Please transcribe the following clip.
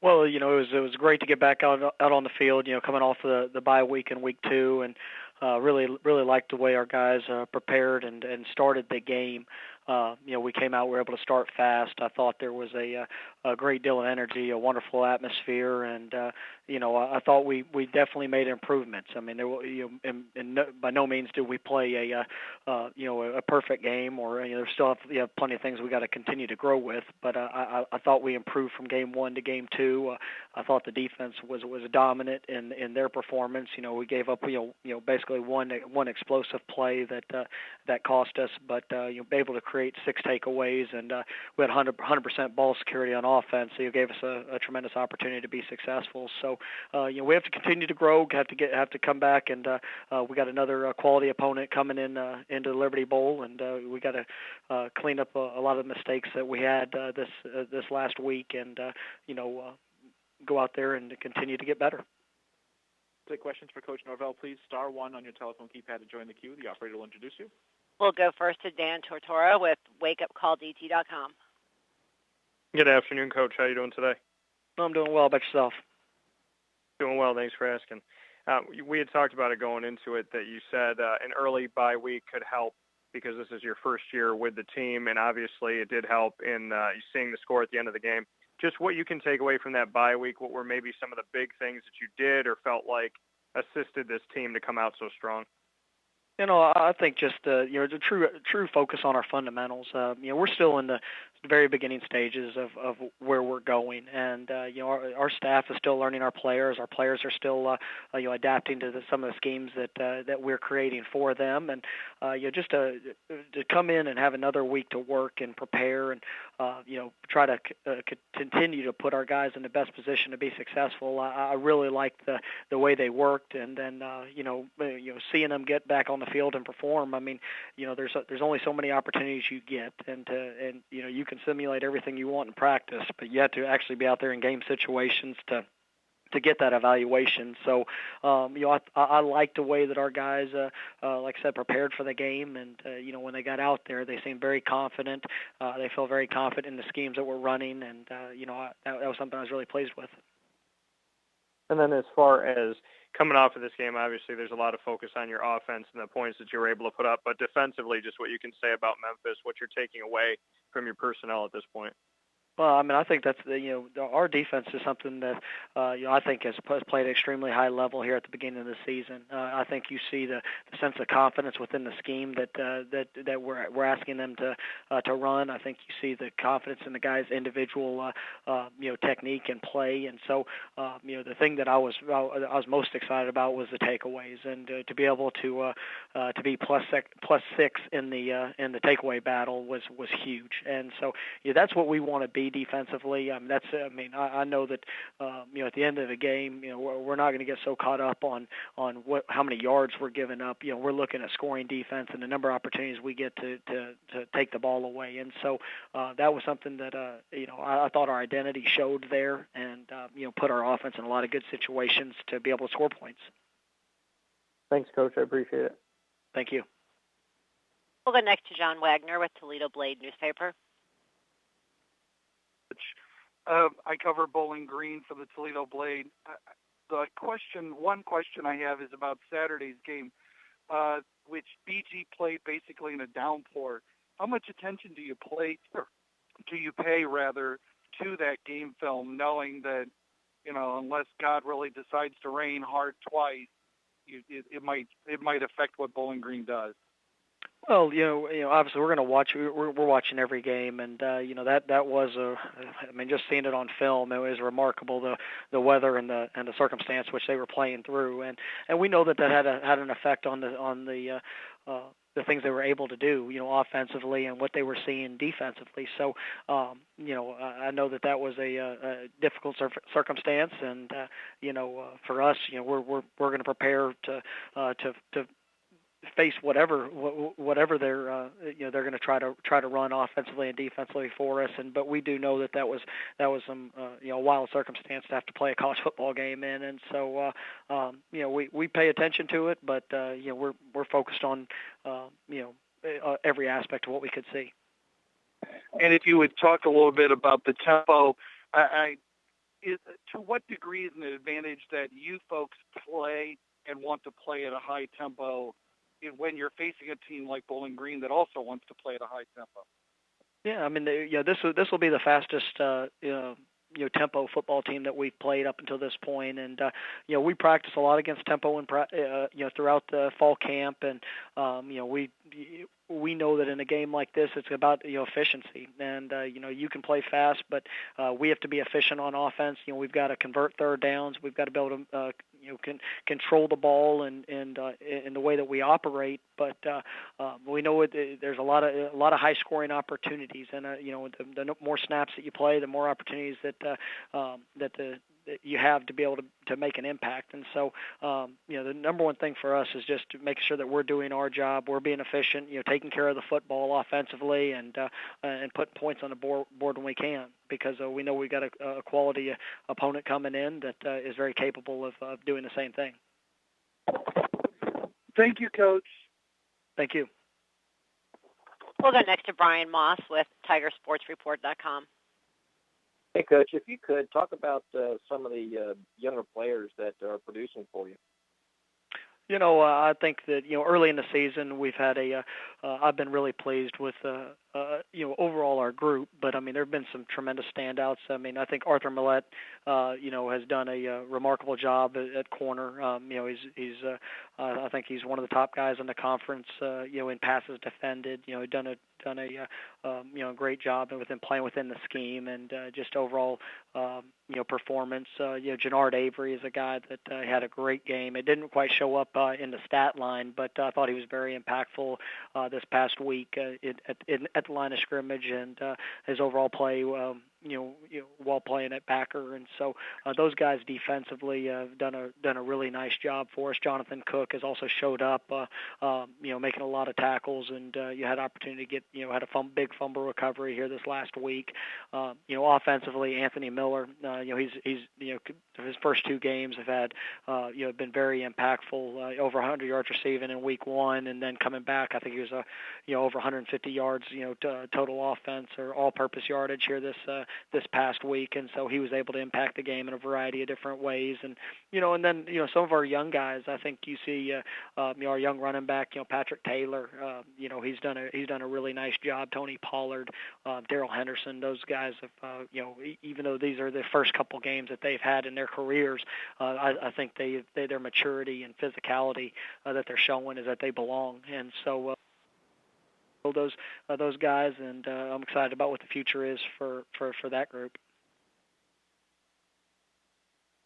Well, it was great to get back out on the field. Coming off the bye week in week 2, and really liked the way our guys prepared and started the game. We came out, we were able to start fast. I thought there was a great deal of energy, a wonderful atmosphere, and I thought we definitely made improvements. I mean, by no means did we play a perfect game, or there's still plenty of things we got to continue to grow with. But I thought we improved from game 1 to game 2. I thought the defense was dominant in their performance. We gave up basically one explosive play that cost us, but able to create 6 takeaways, and we had 100% ball security on offense. So it gave us a tremendous opportunity to be successful. So we have to continue to grow. Have to come back, and we got another quality opponent coming into the Liberty Bowl, and we got to clean up a lot of the mistakes that we had this last week, and go out there and continue to get better. Take questions for Coach Norvell, please. Star 1 on your telephone keypad to join the queue. The operator will introduce you. We'll go first to Dan Tortora with WakeUpCallDT.com. Good afternoon, Coach. How are you doing today? I'm doing well. About yourself? Doing well. Thanks for asking. We had talked about it going into it that you said an early bye week could help because this is your first year with the team, and obviously it did help in seeing the score at the end of the game. Just what you can take away from that bye week, what were maybe some of the big things that you did or felt like assisted this team to come out so strong? I think just the true focus on our fundamentals. We're still in the very beginning stages of where we're going, and our staff is still learning our players. Our players are still adapting to some of the schemes that we're creating for them, and just to come in and have another week to work and prepare and try to continue to put our guys in the best position to be successful. I really liked the way they worked, and then seeing them get back on the field and perform. I mean, there's only so many opportunities you get, and you can simulate everything you want in practice, but you have to actually be out there in game situations to get that evaluation. So, I like the way that our guys, like I said, prepared for the game, and when they got out there, they seemed very confident. They feel very confident in the schemes that we're running, and that was something I was really pleased with. And then as far as coming off of this game, obviously there's a lot of focus on your offense and the points that you were able to put up, but defensively, just what you can say about Memphis, what you're taking away from your personnel at this point. Well, I mean, I think that's our defense is something that I think has played at extremely high level here at the beginning of the season. I think you see the sense of confidence within the scheme that we're asking them to run. I think you see the confidence in the guys' individual technique and play. And so the thing that I was most excited about was the takeaways, and to be able to be plus 6 in the takeaway battle was huge. And so that's what we want to be defensively. I know that at the end of the game, we're not going to get so caught up on how many yards we're giving up. We're looking at scoring defense and the number of opportunities we get to take the ball away. And so that was something that I thought our identity showed there, and put our offense in a lot of good situations to be able to score points. Thanks, Coach. I appreciate it. Thank you. We'll go next to John Wagner with Toledo Blade newspaper. I cover Bowling Green for the Toledo Blade. One question I have is about Saturday's game, which BG played basically in a downpour. How much attention do you pay to that game film, knowing that unless God really decides to rain hard twice, it might affect what Bowling Green does? Well, obviously we're going to watch. We're watching every game, and that was just seeing it on film, it was remarkable the weather and the circumstance which they were playing through, and we know that had an effect on the things they were able to do, offensively, and what they were seeing defensively. So, I know that was a difficult circumstance, and for us, we're going to prepare to face whatever they're going to try to run offensively and defensively for us, but we do know that was some wild circumstance to have to play a college football game in, and so we pay attention to it, but we're focused on every aspect of what we could see. And if you would talk a little bit about the tempo, to what degree is it an advantage that you folks play and want to play at a high tempo when you're facing a team like Bowling Green that also wants to play at a high tempo? Yeah, I mean, this will be the fastest tempo football team that we've played up until this point, and we practice a lot against tempo and throughout the fall camp, and we know that in a game like this, it's about efficiency, and you can play fast, but we have to be efficient on offense. We've got to convert third downs. We've got to be able to control the ball and in the way that we operate. But we know there's a lot of high scoring opportunities, and the more snaps that you play, the more opportunities that you have to be able to make an impact. And so, the number one thing for us is just to make sure that we're doing our job, we're being efficient, taking care of the football offensively, and putting points on the board when we can, because we know we got a quality opponent coming in that is very capable of doing the same thing. Thank you, Coach. Thank you. We'll go next to Brian Moss with TigerSportsReport.com. Hey, Coach, if you could talk about some of the younger players that are producing for you. I think that early in the season we've had I've been really pleased with overall our group, but I mean there have been some tremendous standouts. I mean I think Arthur Millette has done a remarkable job at corner. He's I think he's one of the top guys in the conference. In passes defended. Done a great job with him playing within the scheme and just overall performance. Jannard Avery is a guy that had a great game. It didn't quite show up in the stat line, but I thought he was very impactful this past week at the line of scrimmage, and his overall play while playing at backer. And so those guys defensively have done a really nice job for us. Jonathan Cook has also showed up, making a lot of tackles, and you had opportunity to get had a big fumble recovery here this last week. Offensively, Anthony Miller, he's his first two games have had been very impactful. Over 100 yards receiving in week one, and then coming back, I think he was over 150 yards total offense or all-purpose yardage here this past week, and so he was able to impact the game in a variety of different ways. And and then some of our young guys, I think you see our young running back, Patrick Taylor, he's done a really nice job. Tony Pollard, Darrell Henderson, those guys have even though these are the first couple games that they've had in their careers, I think their maturity and physicality that they're showing is that they belong. And so those guys, and I'm excited about what the future is for that group.